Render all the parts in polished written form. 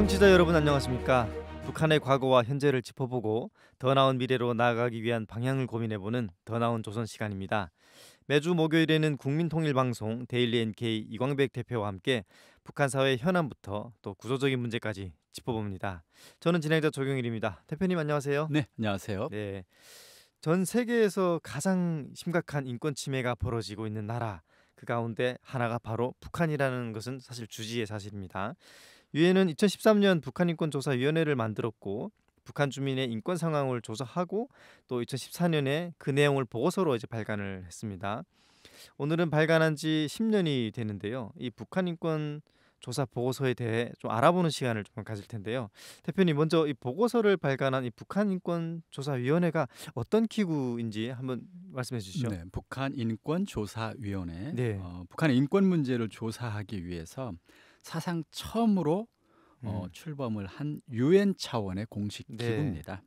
청취자 여러분 안녕하십니까? 북한의 과거와 현재를 짚어보고 더 나은 미래로 나아가기 위한 방향을 고민해보는 더 나은 조선 시간입니다. 매주 목요일에는 국민통일방송 데일리 NK 이광백 대표와 함께 북한 사회의 현안부터 또 구조적인 문제까지 짚어봅니다. 저는 진행자 조경일입니다. 대표님 안녕하세요. 네, 안녕하세요. 네, 전 세계에서 가장 심각한 인권 침해가 벌어지고 있는 나라 그 가운데 하나가 바로 북한이라는 것은 사실 주지의 사실입니다. 유엔은 2013년 북한인권조사위원회를 만들었고 북한 주민의 인권 상황을 조사하고 또 2014년에 그 내용을 보고서로 이제 발간을 했습니다. 오늘은 발간한 지 10년이 되는데요. 이 북한 인권 조사 보고서에 대해 좀 알아보는 시간을 좀 가질 텐데요. 대표님 먼저 이 보고서를 발간한 이 북한 인권 조사 위원회가 어떤 기구인지 한번 말씀해 주시죠. 네, 북한 인권조사위원회. 네. 북한의 인권 문제를 조사하기 위해서 사상 처음으로 음. 출범을 한 유엔 차원의 공식 네. 기구입니다.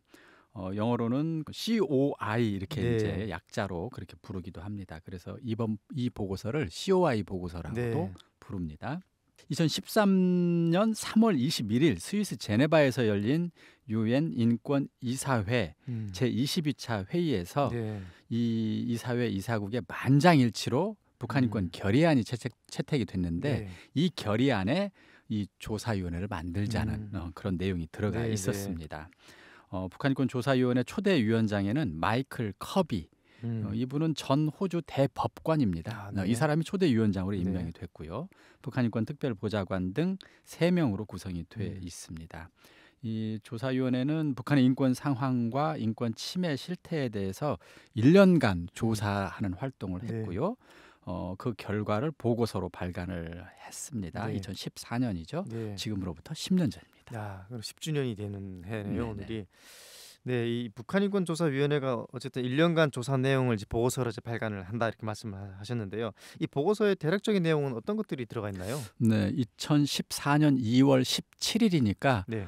영어로는 COI 이렇게 네. 이제 약자로 그렇게 부르기도 합니다. 그래서 이 보고서를 COI 보고서라고도 네. 부릅니다. 2013년 3월 21일 스위스 제네바에서 열린 유엔 인권 이사회 제22차 회의에서 네. 이 이사회 이사국의 만장일치로 북한 인권 결의안이 채택이 됐는데 네. 이 결의안에 이 조사위원회를 만들자는 그런 내용이 들어가 네, 있었습니다. 북한 인권 조사위원회 초대 위원장에는 마이클 커비. 이분은 전 호주 대법관입니다. 아, 네. 이 사람이 초대 위원장으로 네. 임명이 됐고요. 북한 인권 특별 보좌관 등 3명으로 구성이 돼 음. 있습니다. 이 조사위원회는 북한의 인권 상황과 인권 침해 실태에 대해서 1년간 조사하는 활동을 네. 했고요. 그 결과를 보고서로 발간을 했습니다. 네. 2014년이죠. 네. 지금으로부터 10년 전입니다. 야, 그럼 10주년이 되는 해네요, 네네. 오늘이. 네, 이 북한인권조사위원회가 어쨌든 1년간 조사 내용을 이제 보고서로 이제 발간을 한다 이렇게 말씀하셨는데요. 이 보고서의 대략적인 내용은 어떤 것들이 들어가 있나요? 네, 2014년 2월 17일이니까 네.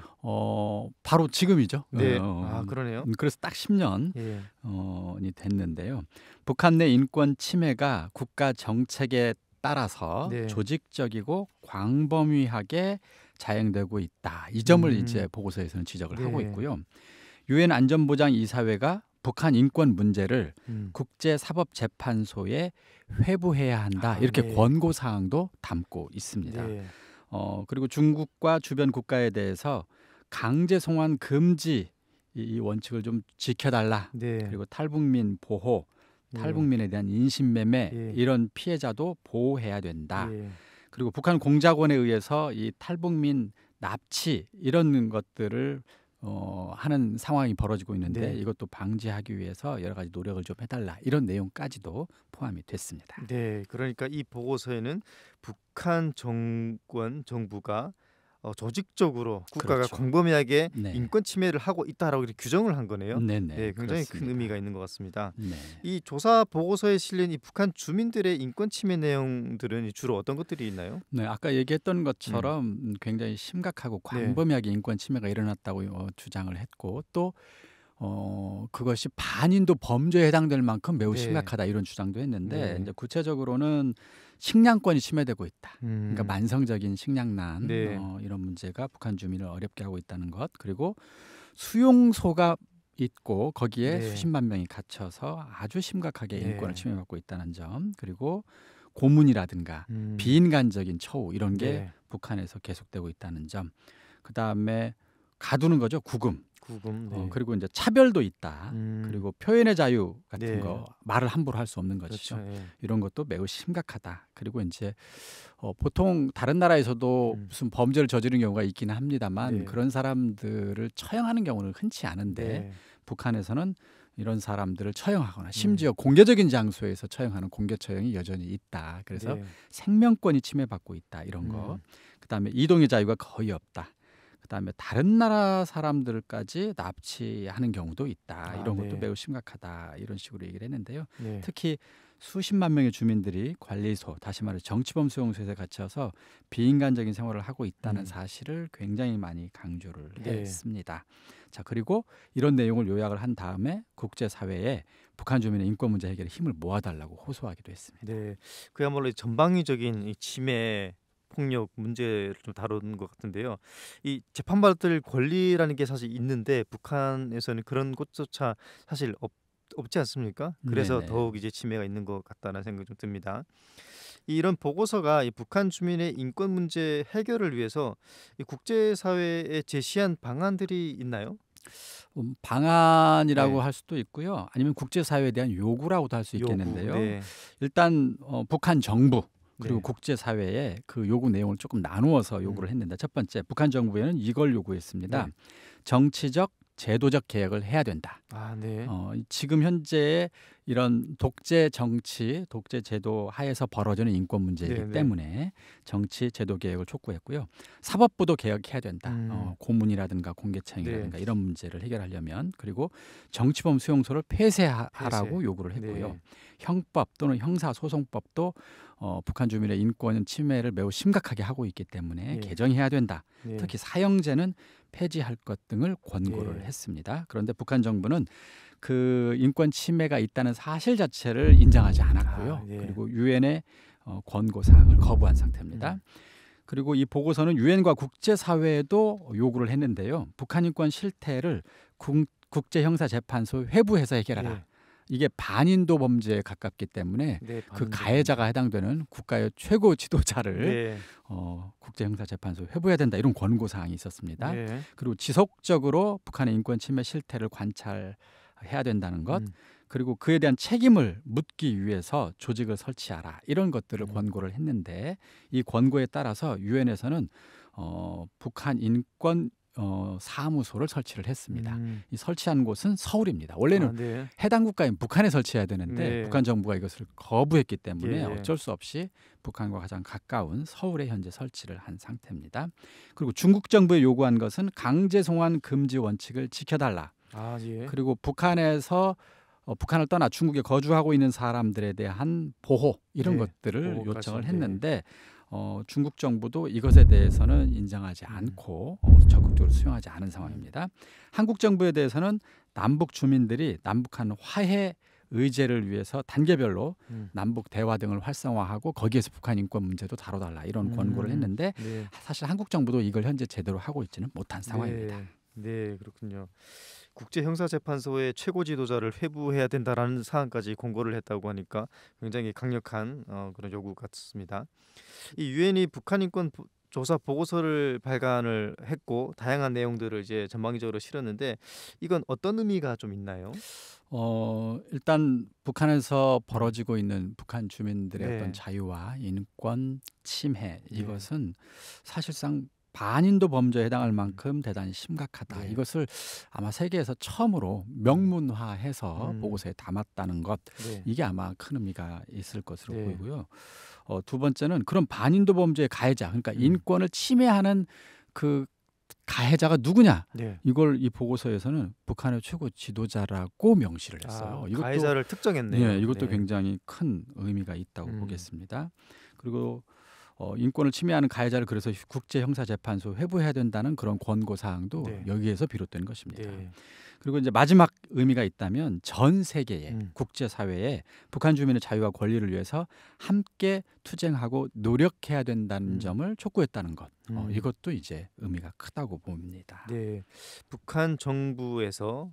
바로 지금이죠. 네. 아, 그러네요. 그래서 딱 10년이 예. 됐는데요. 북한 내 인권 침해가 국가 정책에 따라서 네. 조직적이고 광범위하게 자행되고 있다. 이 점을 이제 보고서에서는 지적을 네. 하고 있고요. 유엔 안전보장 이사회가 북한 인권 문제를 국제사법재판소에 회부해야 한다. 이렇게 네. 권고 사항도 담고 있습니다. 네. 그리고 중국과 주변 국가에 대해서 강제 송환 금지 이 원칙을 좀 지켜달라. 네. 그리고 탈북민 보호, 네. 탈북민에 대한 인신매매 예. 이런 피해자도 보호해야 된다. 예. 그리고 북한 공작원에 의해서 이 탈북민 납치 이런 것들을 하는 상황이 벌어지고 있는데 네. 이것도 방지하기 위해서 여러 가지 노력을 좀 해달라. 이런 내용까지도 포함이 됐습니다. 네, 그러니까 이 보고서에는 북한 정부가 조직적으로 국가가 그렇죠. 광범위하게 네. 인권 침해를 하고 있다라고 이렇게 규정을 한 거네요. 네네. 네, 굉장히 큰 그렇습니다. 의미가 있는 것 같습니다. 네. 이 조사 보고서에 실린 이 북한 주민들의 인권 침해 내용들은 주로 어떤 것들이 있나요? 네, 아까 얘기했던 것처럼 굉장히 심각하고 광범위하게 인권 침해가 일어났다고 주장을 했고 또 그것이 반인도 범죄에 해당될 만큼 매우 네. 심각하다 이런 주장도 했는데 네. 이제 구체적으로는 식량권이 침해되고 있다. 그러니까 음. 만성적인 식량난 네. 이런 문제가 북한 주민을 어렵게 하고 있다는 것. 그리고 수용소가 있고 거기에 네. 수십만 명이 갇혀서 아주 심각하게 네. 인권을 침해받고 있다는 점. 그리고 고문이라든가 비인간적인 처우 이런 게 네. 북한에서 계속되고 있다는 점. 그다음에 가두는 거죠. 구금. 네. 그리고 이제 차별도 있다. 그리고 표현의 자유 같은 네. 거 말을 함부로 할 수 없는 것이죠. 그렇죠. 예. 이런 것도 매우 심각하다. 그리고 이제 보통 다른 나라에서도 무슨 범죄를 저지른 경우가 있기는 합니다만 네. 그런 사람들을 처형하는 경우는 흔치 않은데 네. 북한에서는 이런 사람들을 처형하거나 심지어 공개적인 장소에서 처형하는 공개 처형이 여전히 있다. 그래서 네. 생명권이 침해받고 있다. 이런 거. 그다음에 이동의 자유가 거의 없다. 그다음에 다른 나라 사람들까지 납치하는 경우도 있다. 이런 것도 네. 매우 심각하다. 이런 식으로 얘기를 했는데요. 네. 특히 수십만 명의 주민들이 관리소, 다시 말해 정치범 수용소에 갇혀서 비인간적인 생활을 하고 있다는 사실을 굉장히 많이 강조를 네. 했습니다. 자, 그리고 이런 내용을 요약을 한 다음에 국제사회에 북한 주민의 인권 문제 해결에 힘을 모아달라고 호소하기도 했습니다. 네, 그야말로 전방위적인 이 침해 폭력 문제를 좀 다루는 것 같은데요. 이 재판받을 권리라는 게 사실 있는데 북한에서는 그런 것조차 사실 없지 않습니까? 그래서 네네. 더욱 이제 침해가 있는 것 같다는 생각이 좀 듭니다. 이런 보고서가 이 북한 주민의 인권 문제 해결을 위해서 이 국제사회에 제시한 방안들이 있나요? 방안이라고 네. 할 수도 있고요. 아니면 국제사회에 대한 요구라고도 할 수 요구. 있겠는데요. 네. 일단 북한 정부 그리고 네. 국제사회에 그 요구 내용을 조금 나누어서 음. 요구를 했는데 첫 번째 북한 정부에는 이걸 요구했습니다. 네. 정치적 제도적 개혁을 해야 된다. 아 네. 지금 현재 이런 독재 정치, 독재 제도 하에서 벌어지는 인권 문제이기 네네. 때문에 정치 제도 개혁을 촉구했고요. 사법부도 개혁해야 된다. 음. 고문이라든가 네. 공개청이라든가 이런 문제를 해결하려면 그리고 정치범 수용소를 폐쇄. 폐쇄하라고 요구를 했고요. 네. 형법 또는 형사소송법도 북한 주민의 인권 침해를 매우 심각하게 하고 있기 때문에 예. 개정해야 된다. 네. 특히 사형제는 폐지할 것 등을 권고를 예. 했습니다. 그런데 북한 정부는 그 인권 침해가 있다는 사실 자체를 인정하지 않았고요. 아 예. 그리고 유엔의 권고 사항을 거부한 상태입니다. 음. 그리고 이 보고서는 유엔과 국제사회에도 요구를 했는데요. 북한 인권 실태를 국제형사재판소 회부해서 해결하라. 예. 이게 반인도 범죄에 가깝기 때문에 네. 그 반응도 가해자가 해당되는 국가의 최고 지도자를 네. 국제형사재판소에 회부해야 된다 이런 권고 사항이 있었습니다. 네. 그리고 지속적으로 북한의 인권 침해 실태를 관찰해야 된다는 것, 음. 그리고 그에 대한 책임을 묻기 위해서 조직을 설치하라 이런 것들을 권고를 했는데 이 권고에 따라서 유엔에서는 북한 인권 사무소를 설치를 했습니다. 음. 이 설치한 곳은 서울입니다. 원래는 아 네. 해당 국가인 북한에 설치해야 되는데 네. 북한 정부가 이것을 거부했기 때문에 예. 어쩔 수 없이 북한과 가장 가까운 서울에 현재 설치를 한 상태입니다. 그리고 중국 정부에 요구한 것은 강제 송환 금지 원칙을 지켜달라. 아 예. 그리고 북한에서 북한을 떠나 중국에 거주하고 있는 사람들에 대한 보호 이런 네. 것들을 보호까지. 요청을 네. 했는데 중국 정부도 이것에 대해서는 인정하지 않고 적극적으로 수용하지 않은 상황입니다. 한국 정부에 대해서는 남북 주민들이 남북한 화해 의제를 위해서 단계별로 남북 대화 등을 활성화하고 거기에서 북한 인권 문제도 다뤄달라 이런 권고를 했는데 네. 사실 한국 정부도 이걸 현재 제대로 하고 있지는 못한 상황입니다. 네. 네, 그렇군요. 국제형사재판소의 최고 지도자를 회부해야 된다라는 사항까지 권고를 했다고 하니까 굉장히 강력한 그런 요구 같습니다. 이 유엔이 북한 인권 조사 보고서를 발간을 했고 다양한 내용들을 이제 전방위적으로 실었는데 이건 어떤 의미가 좀 있나요? 일단 북한에서 벌어지고 있는 북한 주민들의 네. 어떤 자유와 인권 침해 네. 이것은 사실상 반인도 범죄에 해당할 만큼 대단히 심각하다. 네. 이것을 아마 세계에서 처음으로 명문화해서 보고서에 담았다는 것 네. 이게 아마 큰 의미가 있을 것으로 네. 보이고요. 두 번째는 그런 반인도 범죄의 가해자 그러니까 인권을 침해하는 그 가해자가 누구냐? 네. 이걸 이 보고서에서는 북한의 최고 지도자라고 명시를 했어요. 아, 가해자를 특정했네요. 예, 이것도 네. 굉장히 큰 의미가 있다고 보겠습니다. 그리고 인권을 침해하는 가해자를 그래서 국제형사재판소 회부해야 된다는 그런 권고 사항도 네. 여기에서 비롯된 것입니다. 네. 그리고 이제 마지막 의미가 있다면 전 세계의 국제사회에 북한 주민의 자유와 권리를 위해서 함께 투쟁하고 노력해야 된다는 점을 촉구했다는 것. 이것도 이제 의미가 크다고 봅니다. 네, 북한 정부에서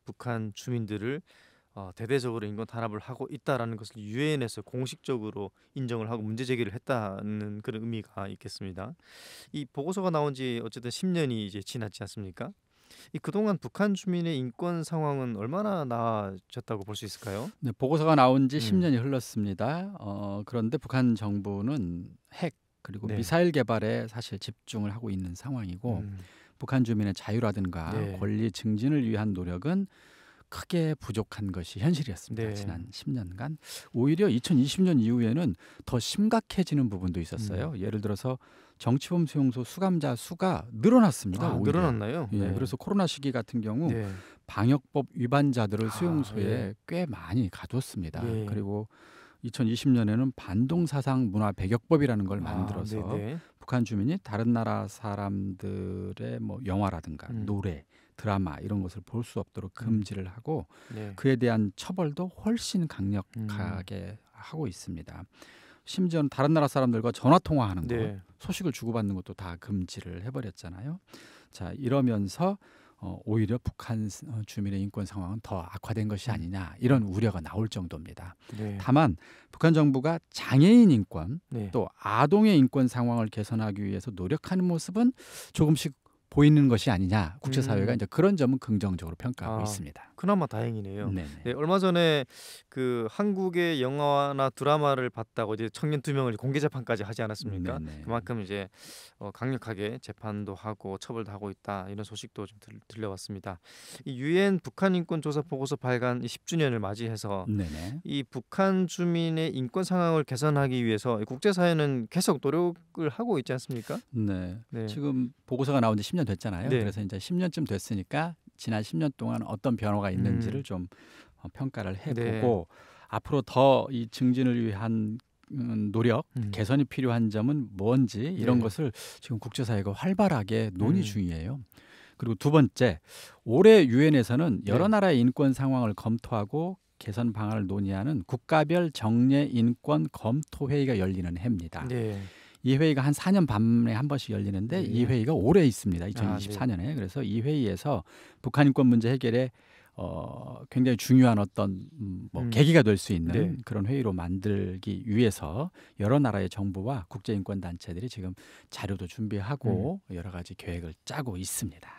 북한 주민들을 대대적으로 인권 탄압을 하고 있다라는 것을 유엔에서 공식적으로 인정을 하고 문제 제기를 했다는 그런 의미가 있겠습니다. 이 보고서가 나온 지 어쨌든 10년이 이제 지났지 않습니까? 이 그동안 북한 주민의 인권 상황은 얼마나 나아졌다고 볼 수 있을까요? 네, 보고서가 나온 지 10년이 흘렀습니다. 그런데 북한 정부는 핵 그리고 네. 미사일 개발에 사실 집중을 하고 있는 상황이고 북한 주민의 자유라든가 네. 권리 증진을 위한 노력은 크게 부족한 것이 현실이었습니다. 네. 지난 10년간. 오히려 2020년 이후에는 더 심각해지는 부분도 있었어요. 예를 들어서 정치범 수용소 수감자 수가 늘어났습니다. 아, 오히려. 늘어났나요? 예, 네. 그래서 코로나 시기 같은 경우 네. 방역법 위반자들을 수용소에 예. 꽤 많이 가뒀습니다. 예. 그리고 2020년에는 반동사상 문화 배격법이라는 걸 만들어서 네네. 북한 주민이 다른 나라 사람들의 뭐 영화라든가 노래, 드라마 이런 것을 볼 수 없도록 금지를 하고 네. 그에 대한 처벌도 훨씬 강력하게 하고 있습니다. 심지어는 다른 나라 사람들과 전화 통화하는 거, 네. 소식을 주고받는 것도 다 금지를 해버렸잖아요. 자, 이러면서 오히려 북한 주민의 인권 상황은 더 악화된 것이 아니냐 이런 우려가 나올 정도입니다. 네. 다만 북한 정부가 장애인 인권 네. 또 아동의 인권 상황을 개선하기 위해서 노력하는 모습은 조금씩 보이는 것이 아니냐. 국제사회가 이제 그런 점은 긍정적으로 평가하고 있습니다. 그나마 다행이네요. 네네. 네, 얼마 전에 그 한국의 영화나 드라마를 봤다고 이제 청년 2명을 공개 재판까지 하지 않았습니까? 네네. 그만큼 이제 강력하게 재판도 하고 처벌도 하고 있다 이런 소식도 좀 들려왔습니다. 이 유엔 북한 인권 조사 보고서 발간 10주년을 맞이해서 네네. 이 북한 주민의 인권 상황을 개선하기 위해서 국제사회는 계속 노력을 하고 있지 않습니까? 네. 네. 지금 보고서가 나온 지 10년 됐잖아요. 네. 그래서 이제 10년쯤 됐으니까 지난 10년 동안 어떤 변화가 있는지를 좀 평가를 해보고 앞으로 더 이 증진을 위한 노력, 개선이 필요한 점은 뭔지 이런 것을 지금 국제사회가 활발하게 논의 중이에요. 그리고 두 번째, 올해 유엔에서는 여러 나라의 인권 상황을 검토하고 개선 방안을 논의하는 국가별 정례 인권 검토 회의가 열리는 해입니다. 네. 이 회의가 한 4년 반에 한 번씩 열리는데 이 회의가 올해 있습니다. 2024년에. 그래서 이 회의에서 북한 인권 문제 해결에 굉장히 중요한 어떤 계기가 될 수 있는 그런 회의로 만들기 위해서 여러 나라의 정부와 국제인권단체들이 지금 자료도 준비하고 여러 가지 계획을 짜고 있습니다.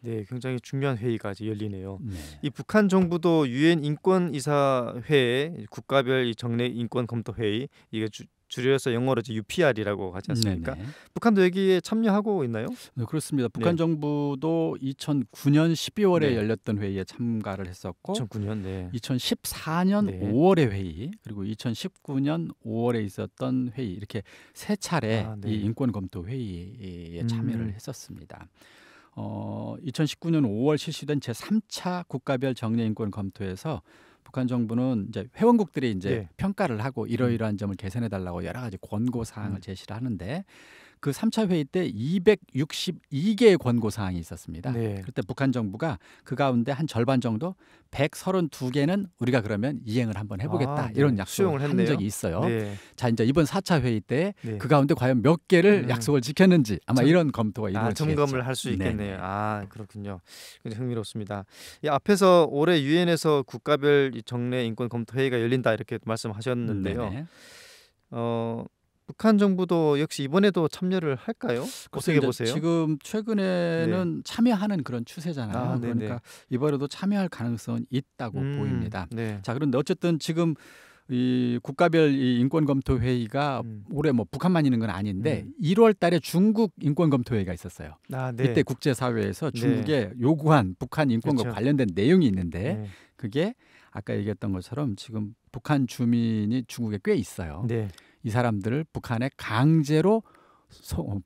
네, 굉장히 중요한 회의가 이제 열리네요. 네. 이 북한 정부도 유엔 인권이사회 국가별 이 정례 인권 검토 회의 이게 줄여서 영어로 이제 UPR이라고 하지 않습니까? 네네. 북한도 여기에 참여하고 있나요? 네, 그렇습니다. 북한 정부도 2009년 12월에 열렸던 회의에 참가를 했었고 2009년, 네. 2014년 5월의 회의 그리고 2019년 5월에 있었던 회의 이렇게 세 차례 이 인권 검토 회의에 참여를 했었습니다. 2019년 5월 실시된 제3차 국가별 정례 인권 검토에서 북한 정부는 이제 회원국들이 이제 평가를 하고 이러이러한 점을 개선해 달라고 여러 가지 권고 사항을 제시를 하는데 그 3차 회의 때 262개의 권고 사항이 있었습니다. 그때 북한 정부가 그 가운데 한 절반 정도 132개는 우리가 그러면 이행을 한번 해보겠다 이런 약속을 한 적이 있어요. 자, 이제 이번 4차 회의 때 그 가운데 과연 몇 개를 약속을 지켰는지 아마 이런 검토가 이루어지겠죠. 점검을 할 수 있겠네요. 그렇군요. 굉장히 흥미롭습니다. 이 앞에서 올해 유엔에서 국가별 정례 인권 검토 회의가 열린다 이렇게 말씀하셨는데요. 북한 정부도 역시 이번에도 참여를 할까요? 어떻게 보세요? 지금 최근에는 참여하는 그런 추세잖아요. 그러니까 이번에도 참여할 가능성은 있다고 보입니다. 자, 그런데 어쨌든 지금 이 국가별 이 인권검토 회의가 올해 뭐 북한만 있는 건 아닌데 1월 달에 중국 인권검토 회의가 있었어요. 이때 국제사회에서 중국에 요구한 북한 인권과 관련된 내용이 있는데 그게 아까 얘기했던 것처럼 지금 북한 주민이 중국에 꽤 있어요. 이 사람들을 북한에 강제로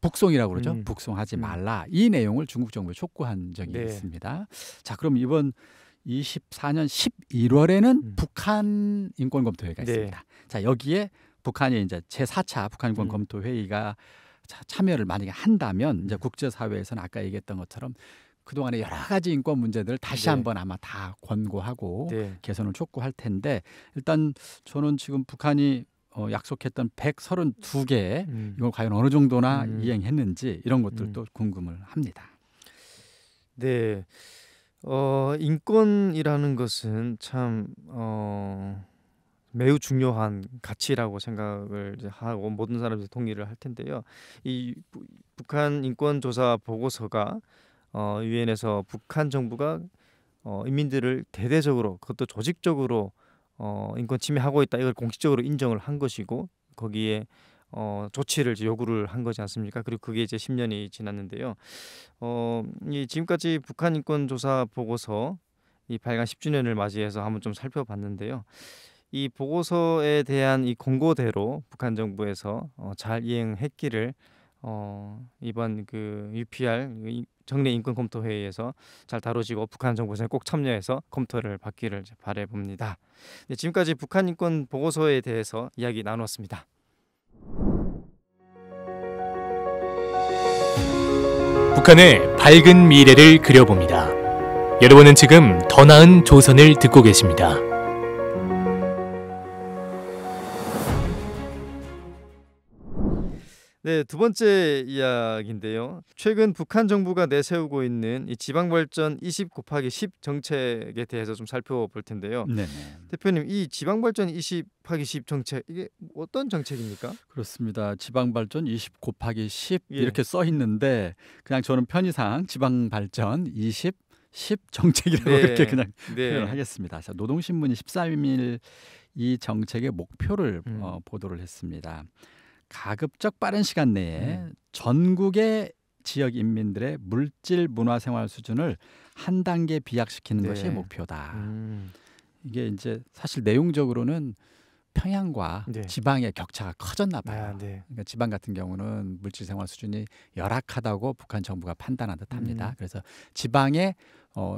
북송이라고 그러죠. 북송하지 말라. 이 내용을 중국 정부에 촉구한 적이 있습니다. 자, 그럼 이번 24년 11월에는 북한 인권 검토회의가 있습니다. 자, 여기에 북한이 이제 제4차 북한 인권 검토 회의가 참여를 만약에 한다면 이제 국제사회에서는 아까 얘기했던 것처럼 그동안의 여러 가지 인권 문제들을 다시 한번 아마 다 권고하고 개선을 촉구할 텐데 일단 저는 지금 북한이 약속했던 132개 이걸 과연 어느 정도나 이행했는지 이런 것들도 궁금을 합니다. 네, 인권이라는 것은 참 매우 중요한 가치라고 생각을 하고 모든 사람들이 동의를 할 텐데요. 이 북한 인권조사 보고서가 유엔에서 북한 정부가 인민들을 대대적으로 그것도 조직적으로 인권 침해하고 있다 이걸 공식적으로 인정을 한 것이고 거기에 조치를 이제 요구를 한 거지 않습니까? 그리고 그게 이제 10년이 지났는데요. 이 지금까지 북한 인권 조사 보고서 이 발간 10주년을 맞이해서 한번 좀 살펴봤는데요. 이 보고서에 대한 이 공고대로 북한 정부에서 잘 이행했기를 이번 그 UPR 정례 인권 검토 회의에서 잘 다뤄지고 북한 정부에서 꼭 참여해서 검토를 받기를 바래 봅니다. 네, 지금까지 북한 인권 보고서에 대해서 이야기 나누었습니다. 북한의 밝은 미래를 그려봅니다. 여러분은 지금 더 나은 조선을 듣고 계십니다. 네, 두 번째 이야기인데요. 최근 북한 정부가 내세우고 있는 이 지방발전 20 곱하기 10 정책에 대해서 좀 살펴볼 텐데요. 네네. 대표님, 이 지방발전 20 곱하기 10 정책 이게 어떤 정책입니까? 그렇습니다. 지방발전 20 곱하기 10 예. 이렇게 써 있는데 그냥 저는 편의상 지방발전 20 10 정책이라고 네. 이렇게 그냥 네. 표현을 하겠습니다. 자, 노동신문이 13일 이 정책의 목표를 보도를 했습니다. 가급적 빠른 시간 내에 전국의 지역 인민들의 물질 문화 생활 수준을 한 단계 비약시키는 네. 것이 목표다. 음. 이게 이제 사실 내용적으로는 평양과 네. 지방의 격차가 커졌나 봐요. 아, 네. 그러니까 지방 같은 경우는 물질 생활 수준이 열악하다고 북한 정부가 판단한 듯합니다. 그래서 지방의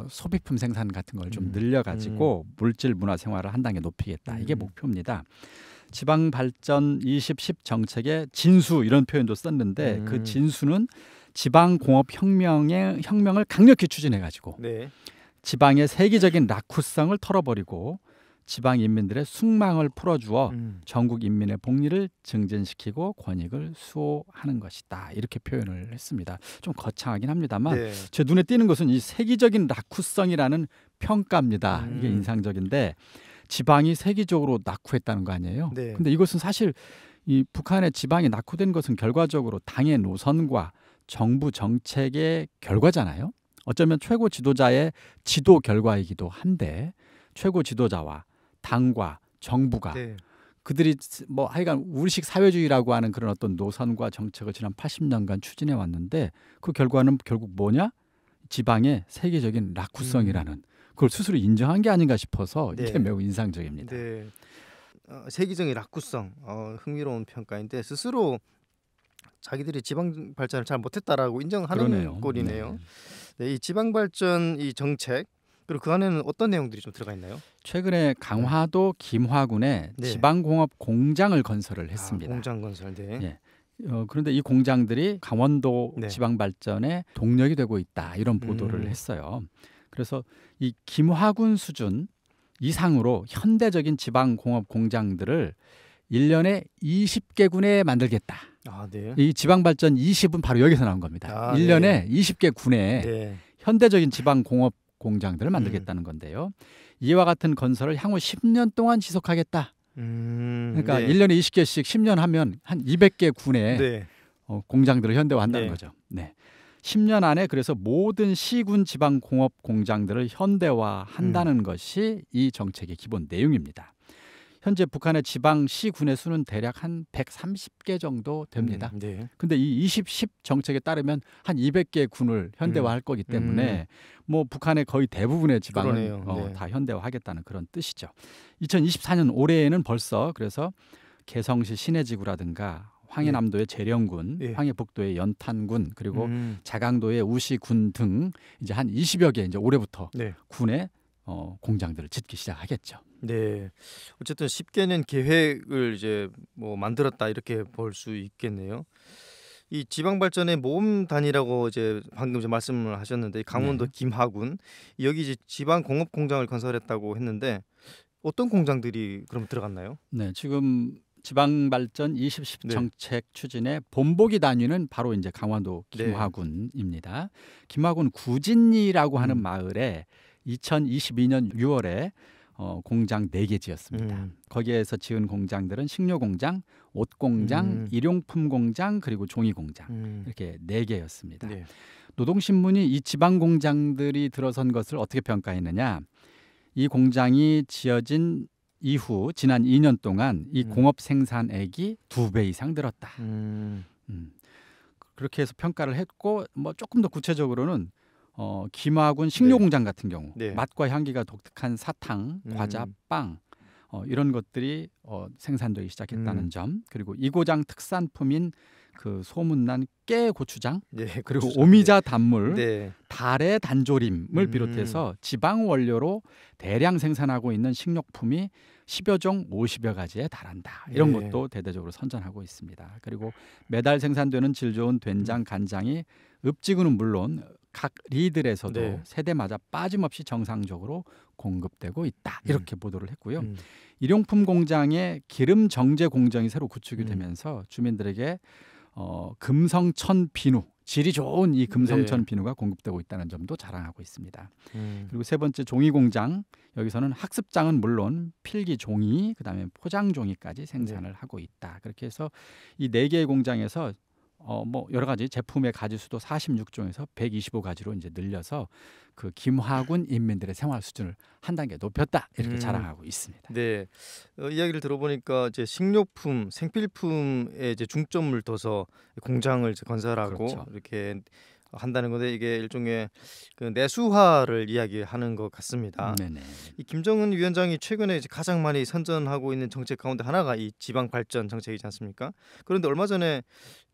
소비품 생산 같은 걸 좀 늘려가지고 물질 문화 생활을 한 단계 높이겠다. 이게 목표입니다. 지방 발전 2010 정책의 진수 이런 표현도 썼는데 그 진수는 지방 공업 혁명을 강력히 추진해가지고 네. 지방의 세계적인 낙후성을 털어버리고 지방 인민들의 숙망을 풀어주어 전국 인민의 복리를 증진시키고 권익을 수호하는 것이다. 이렇게 표현을 했습니다. 좀 거창하긴 합니다만 네. 제 눈에 띄는 것은 이 세계적인 낙후성이라는 평가입니다. 이게 인상적인데 지방이 세계적으로 낙후했다는 거 아니에요? 네. 근데 이것은 사실 이 북한의 지방이 낙후된 것은 결과적으로 당의 노선과 정부 정책의 결과잖아요. 어쩌면 최고 지도자의 지도 결과이기도 한데 최고 지도자와 당과 정부가 네. 그들이 뭐 하여간 우리식 사회주의라고 하는 그런 어떤 노선과 정책을 지난 80년간 추진해 왔는데 그 결과는 결국 뭐냐? 지방의 세계적인 낙후성이라는 그걸 스스로 인정한 게 아닌가 싶어서 이게 네. 매우 인상적입니다. 네. 세계적인 낙후성 흥미로운 평가인데 스스로 자기들이 지방 발전을 잘 못했다라고 인정하는 그러네요. 꼴이네요. 네, 이 지방 발전 이 정책 그리고 그 안에는 어떤 내용들이 좀 들어가 있나요? 최근에 강화도 김화군에 네. 지방공업 공장을 건설을 했습니다. 공장 건설. 네. 예. 그런데 이 공장들이 강원도 네. 지방 발전에 동력이 되고 있다 이런 보도를 했어요. 그래서 이 김화군 수준 이상으로 현대적인 지방 공업 공장들을 1년에 20개 군에 만들겠다. 아, 네. 이 지방 발전 20은 바로 여기서 나온 겁니다. 1년에 20개 군에 네. 현대적인 지방 공업 공장들을 만들겠다는 건데요. 이와 같은 건설을 향후 10년 동안 지속하겠다. 그러니까 네. 1년에 20개씩 10년 하면 한 200개 군에 네. 공장들을 현대화한다는 네. 거죠. 네. 10년 안에 그래서 모든 시군 지방 공업 공장들을 현대화한다는 것이 이 정책의 기본 내용입니다. 현재 북한의 지방 시군의 수는 대략 한 130개 정도 됩니다. 네. 근데 이 2010 정책에 따르면 한 200개 군을 현대화할 거기 때문에 뭐 북한의 거의 대부분의 지방은 그러네요. 네. 다 현대화하겠다는 그런 뜻이죠. 2024년 올해에는 벌써 그래서 개성시 신해지구라든가 황해남도의 재령군, 예. 황해북도의 연탄군, 그리고 자강도의 우시군 등 이제 한 20여 개 이제 올해부터 네. 군의 공장들을 짓기 시작하겠죠. 네. 어쨌든 10개는 계획을 이제 뭐 만들었다 이렇게 볼 수 있겠네요. 이 지방 발전의 모범 단위라고 이제 방금 좀 말씀을 하셨는데 강원도 네. 김하군 여기 이제 지방 공업 공장을 건설했다고 했는데 어떤 공장들이 그럼 들어갔나요? 네, 지금 지방 발전 2010 네. 정책 추진의 본보기 단위는 바로 이제 강원도 네. 김화군입니다. 김화군 구진리라고 하는 마을에 2022년 6월에 공장 4개 지었습니다. 거기에서 지은 공장들은 식료공장, 옷공장, 일용품 공장, 그리고 종이공장 이렇게 4개였습니다. 네. 노동신문이 이 지방 공장들이 들어선 것을 어떻게 평가했느냐. 이 공장이 지어진 이후 지난 2년 동안 이 공업 생산액이 2배 이상 늘었다. 그렇게 해서 평가를 했고 뭐 조금 더 구체적으로는 김화군 식료공장 같은 경우 네. 맛과 향기가 독특한 사탕, 과자, 빵 이런 것들이 생산되기 시작했다는 점, 그리고 이 고장 특산품인 그 소문난 깨 고추장, 네. 그리고 고추장. 오미자 단물, 네. 달의 단조림을 비롯해서 지방 원료로 대량 생산하고 있는 식료품이 10여 종 50여 가지에 달한다. 이런 네. 것도 대대적으로 선전하고 있습니다. 그리고 매달 생산되는 질 좋은 된장, 간장이 읍지구는 물론 각 리들에서도 네. 세대마다 빠짐없이 정상적으로 공급되고 있다. 이렇게 보도를 했고요. 일용품 공장에 기름 정제 공정이 새로 구축이 음. 되면서 주민들에게 금성천 비누, 질이 좋은 이 금성천 네. 비누가 공급되고 있다는 점도 자랑하고 있습니다. 음. 그리고 세 번째 종이 공장, 여기서는 학습장은 물론 필기 종이, 그다음에 포장 종이까지 생산을 하고 있다. 그렇게 해서 이 네 개의 공장에서 뭐 여러 가지 제품의 가지 수도 46종에서 125가지로 이제 늘려서 그 김화군 인민들의 생활 수준을 한 단계 높였다, 이렇게 자랑하고 있습니다. 네, 이야기를 들어보니까 이제 식료품, 생필품에 이제 중점을 둬서 공장을 이제 건설하고 그렇죠. 이렇게 한다는 건데 이게 일종의 그 내수화를 이야기하는 것 같습니다. 네네. 이 김정은 위원장이 최근에 이제 가장 많이 선전하고 있는 정책 가운데 하나가 이 지방 발전 정책이지 않습니까? 그런데 얼마 전에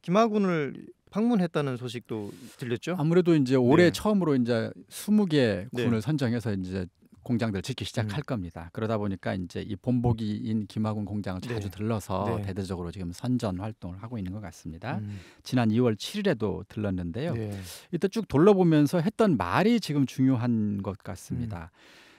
김하군을 방문했다는 소식도 들렸죠? 아무래도 이제 올해 네. 처음으로 이제 20개 네. 군을 선정해서 이제 공장들을 짓기 시작할 겁니다. 그러다 보니까 이제 이 본보기인 김화군 공장을 자주 네. 들러서 네. 대대적으로 지금 선전 활동을 하고 있는 것 같습니다. 음. 지난 2월 7일에도 들렀는데요. 네. 이때 쭉 둘러보면서 했던 말이 지금 중요한 것 같습니다.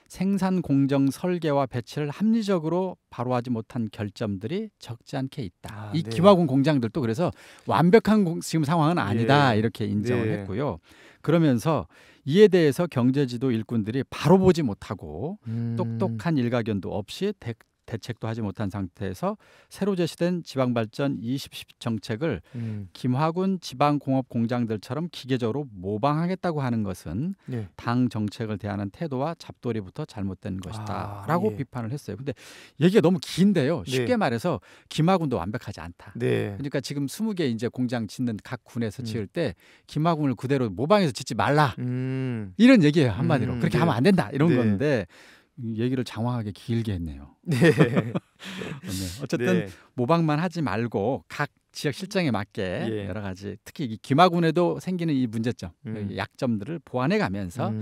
생산 공정 설계와 배치를 합리적으로 바로하지 못한 결점들이 적지 않게 있다. 이 네. 김화군 공장들도 그래서 완벽한 지금 상황은 아니다, 이렇게 인정을 네. 했고요. 그러면서 이에 대해서 경제지도 일꾼들이 바로 보지 못하고 똑똑한 일가견도 없이 대책도 하지 못한 상태에서 새로 제시된 지방발전 2010 정책을 김화군 지방공업공장들처럼 기계적으로 모방하겠다고 하는 것은 네. 당 정책을 대하는 태도와 잡돌이부터 잘못된 것이다 라고 예. 비판을 했어요. 근데 얘기가 너무 긴데요. 쉽게 네. 말해서 김화군도 완벽하지 않다. 네. 그러니까 지금 20개 이제 공장 짓는 각 군에서 음. 지을 때 김화군을 그대로 모방해서 짓지 말라, 음. 이런 얘기예요. 한마디로. 그렇게 네. 하면 안 된다, 이런 네. 건데 이 얘기를 장황하게 길게 했네요. 네. 네. 어쨌든 네. 모방만 하지 말고 각 지역 실정에 맞게 예. 여러 가지, 특히 이 김화군에도 생기는 이 문제점, 약점들을 보완해 가면서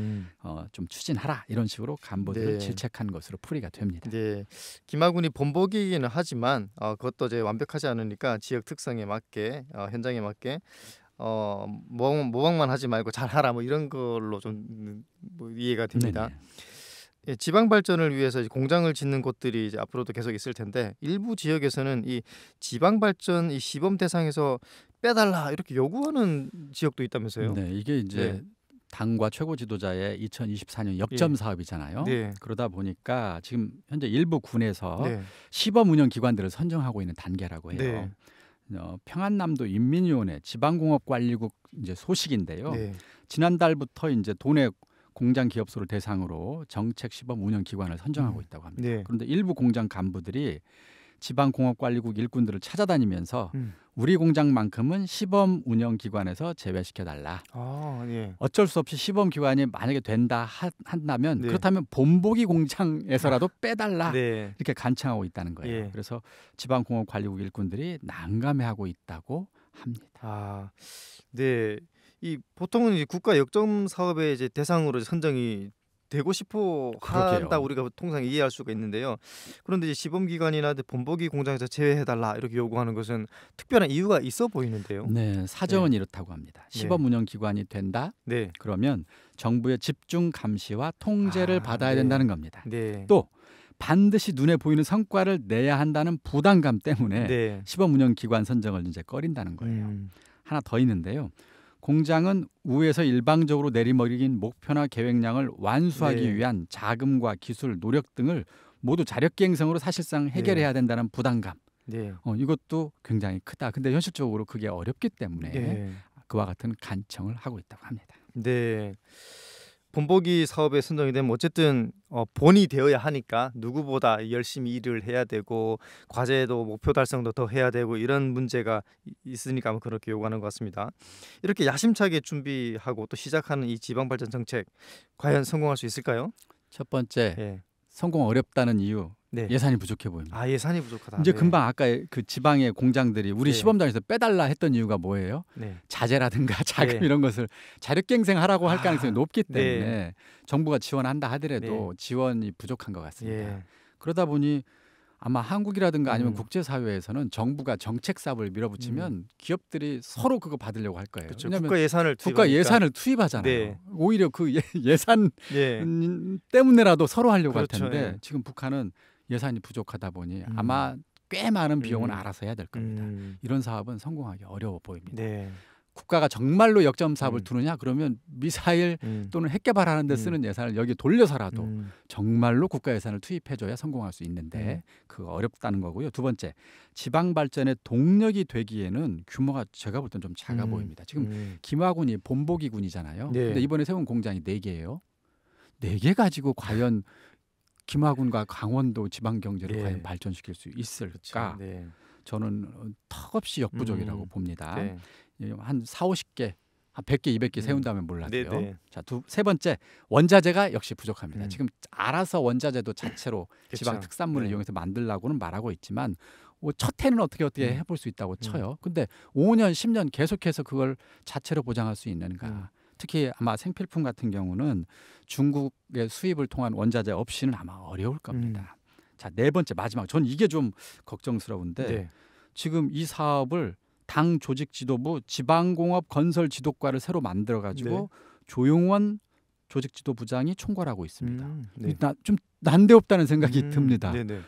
좀 추진하라, 이런 식으로 간부들을 네. 질책한 것으로 풀이가 됩니다. 네, 김하군이 본보기는 하지만 그것도 이제 완벽하지 않으니까 지역 특성에 맞게 현장에 맞게 모방만 하지 말고 잘하라, 뭐 이런 걸로 좀 뭐 이해가 됩니다. 네네. 예, 지방 발전을 위해서 이제 공장을 짓는 곳들이 이제 앞으로도 계속 있을 텐데 일부 지역에서는 이 지방 발전 이 시범 대상에서 빼달라 이렇게 요구하는 지역도 있다면서요? 네, 이게 이제 네. 당과 최고 지도자의 2024년 역점 예. 사업이잖아요. 네. 그러다 보니까 지금 현재 일부 군에서 네. 시범 운영 기관들을 선정하고 있는 단계라고 해요. 네. 평안남도 인민위원회 지방공업관리국 이제 소식인데요. 네. 지난달부터 이제 도내 공장 기업소를 대상으로 정책 시범 운영 기관을 선정하고 있다고 합니다. 네. 그런데 일부 공장 간부들이 지방공업관리국 일꾼들을 찾아다니면서 음. 우리 공장만큼은 시범 운영 기관에서 제외시켜 달라. 예. 어쩔 수 없이 시범 기관이 만약에 된다 한다면 네. 그렇다면 본보기 공장에서라도 빼달라, 네. 이렇게 간청하고 있다는 거예요. 예. 그래서 지방공업관리국 일꾼들이 난감해하고 있다고 합니다. 네. 이 보통은 이제 국가 역점 사업의 이제 대상으로 선정이 되고 싶어 그러게요. 한다 우리가 통상 이해할 수가 있는데요. 그런데 이제 시범 기관이나 본보기 공장에서 제외해 달라 이렇게 요구하는 것은 특별한 이유가 있어 보이는데요. 네, 사정은 이렇다고 합니다. 시범 운영 기관이 된다? 네. 그러면 정부의 집중 감시와 통제를 받아야 네. 된다는 겁니다. 네. 또 반드시 눈에 보이는 성과를 내야 한다는 부담감 때문에 네. 시범 운영 기관 선정을 이제 꺼린다는 거예요. 음. 하나 더 있는데요. 공장은 우에서 일방적으로 내리먹인 목표나 계획량을 완수하기 네. 위한 자금과 기술, 노력 등을 모두 자력갱생으로 사실상 해결해야 된다는 부담감. 네. 이것도 굉장히 크다. 근데 현실적으로 그게 어렵기 때문에 네. 그와 같은 간청을 하고 있다고 합니다. 네. 본보기 사업에 선정이 되면 어쨌든 본이 되어야 하니까 누구보다 열심히 일을 해야 되고 과제도 목표 달성도 더 해야 되고 이런 문제가 있으니까 아마 그렇게 요구하는 것 같습니다. 이렇게 야심차게 준비하고 또 시작하는 이 지방발전 정책 과연 성공할 수 있을까요? 첫 번째, 예. 성공 어렵다는 이유, 네. 예산이 부족해 보입니다. 예산이 부족하다. 이제 네. 금방 아까 그 지방의 공장들이 우리 네. 시범장에서 빼달라 했던 이유가 뭐예요? 네. 자재라든가 자금 네. 이런 것을 자력갱생하라고 할 가능성이 높기 네. 때문에 정부가 지원한다 하더라도 네. 지원이 부족한 것 같습니다. 예. 그러다 보니 아마 한국이라든가 아니면 음. 국제사회에서는 정부가 정책 사업을 밀어붙이면 기업들이 서로 그거 받으려고 할 거예요. 그렇죠. 왜냐하면 국가 예산을 국가 투입하니까. 예산을 투입하잖아요. 네. 오히려 그 예산 예. 때문에라도 서로 하려고 그렇죠. 할 텐데 예. 지금 북한은 예산이 부족하다 보니 아마 꽤 많은 비용은 알아서 해야 될 겁니다. 음. 이런 사업은 성공하기 어려워 보입니다. 네. 국가가 정말로 역점 사업을 두느냐 그러면 미사일 또는 핵 개발하는 데 쓰는 예산을 여기 돌려서라도 정말로 국가 예산을 투입해줘야 성공할 수 있는데 그거 어렵다는 거고요. 두 번째, 지방 발전의 동력이 되기에는 규모가 제가 볼 땐 좀 작아 보입니다. 지금 김화군이 본보기군이잖아요. 네. 근데 이번에 세운 공장이 4개예요. 4개 가지고 과연 김화군과 강원도 지방 경제를 네. 과연 발전시킬 수 있을까? 그렇죠. 네. 저는 턱없이 역부족이라고 봅니다. 네. 한 4, 50개, 한 100개, 200개 세운다면 몰라도요. 네. 자, 세 번째, 원자재가 역시 부족합니다. 음. 지금 알아서 원자재도 자체로 그쵸. 지방 특산물을 네. 이용해서 만들라고는 말하고 있지만 첫 해는 어떻게 음. 해볼 수 있다고 쳐요. 근데 5년, 10년 계속해서 그걸 자체로 보장할 수 있는가. 특히 아마 생필품 같은 경우는 중국의 수입을 통한 원자재 없이는 아마 어려울 겁니다. 자, 네 번째, 마지막. 전 이게 좀 걱정스러운데 네. 지금 이 사업을 당 조직 지도부 지방공업 건설 지도과를 새로 만들어 가지고 조용원 조직 지도부장이 총괄하고 있습니다. 네. 좀 난데없다는 생각이 듭니다. 네네.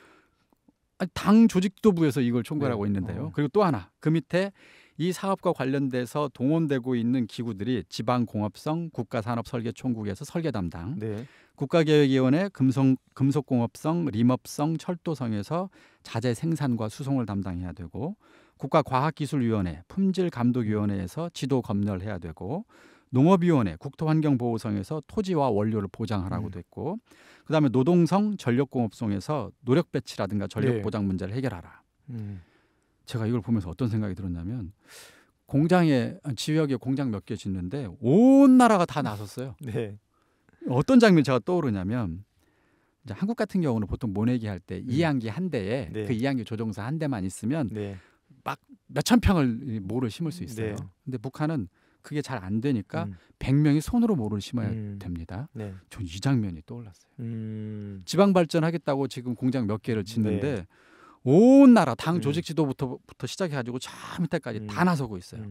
아니, 당 조직 지도부에서 이걸 총괄하고 네. 있는데요. 그리고 또 하나, 그 밑에 이 사업과 관련돼서 동원되고 있는 기구들이 지방공업성 국가산업설계총국에서 설계 담당, 네. 국가계획위원회 금속공업성 림업성 철도성에서 자재 생산과 수송을 담당해야 되고, 국가과학기술위원회 품질감독위원회에서 지도 검열해야 되고, 농업위원회 국토환경보호성에서 토지와 원료를 보장하라고 됐고, 그다음에 노동성 전력공업성에서 노력 배치라든가 전력 네. 보장 문제를 해결하라. 음. 제가 이걸 보면서 어떤 생각이 들었냐면, 지역에 공장 몇 개 짓는데 온 나라가 다 나섰어요. 네. 어떤 장면이 제가 떠오르냐면, 이제 한국 같은 경우는 보통 모내기 할 때 이항기 한 대에 네. 그 이항기 조종사 한 대만 있으면 네. 막 몇천 평을 모를 심을 수 있어요. 네. 근데 북한은 그게 잘 안 되니까 음. 100명이 손으로 모를 심어야 음. 됩니다. 네. 전 이 장면이 떠올랐어요. 음. 지방 발전하겠다고 지금 공장 몇 개를 짓는데 온 나라 당 조직 지도부터 시작해가지고 저 밑에까지 다 나서고 있어요.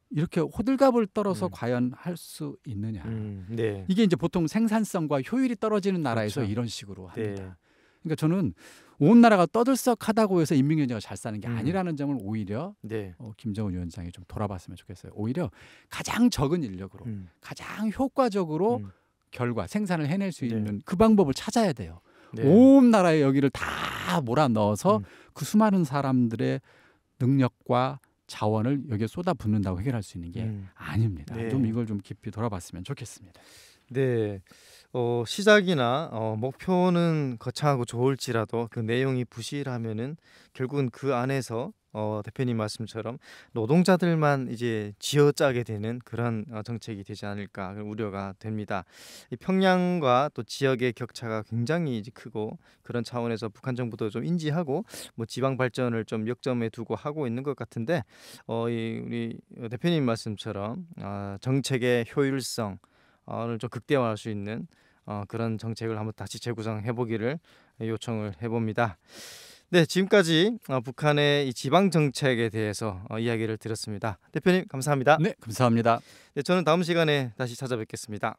이렇게 호들갑을 떨어서 과연 할 수 있느냐. 네. 이게 이제 보통 생산성과 효율이 떨어지는 나라에서 그렇죠. 이런 식으로 합니다. 네. 그러니까 저는 온 나라가 떠들썩하다고 해서 인민경제가 잘 사는 게 음. 아니라는 점을 오히려 네. 김정은 위원장이 좀 돌아봤으면 좋겠어요. 오히려 가장 적은 인력으로 가장 효과적으로 결과 생산을 해낼 수 네. 있는 그 방법을 찾아야 돼요. 네. 온 나라의 여기를 다 몰아 넣어서 그 수많은 사람들의 능력과 자원을 여기에 쏟아붓는다고 해결할 수 있는 게 아닙니다. 네. 좀 이걸 좀 깊이 돌아봤으면 좋겠습니다. 네. 시작이나 목표는 거창하고 좋을지라도 그 내용이 부실하면은 결국은 그 안에서 대표님 말씀처럼 노동자들만 이제 쥐어짜게 되는 그런 정책이 되지 않을까 그런 우려가 됩니다. 이 평양과 또 지역의 격차가 굉장히 이제 크고 그런 차원에서 북한 정부도 좀 인지하고 뭐 지방 발전을 좀 역점에 두고 하고 있는 것 같은데 우리 대표님 말씀처럼 정책의 효율성 를 좀 극대화할 수 있는 그런 정책을 한번 다시 재구성해 보기를 요청을 해봅니다. 네, 지금까지 북한의 이 지방 정책에 대해서 이야기를 들었습니다. 대표님 감사합니다. 네, 감사합니다. 네, 저는 다음 시간에 다시 찾아뵙겠습니다.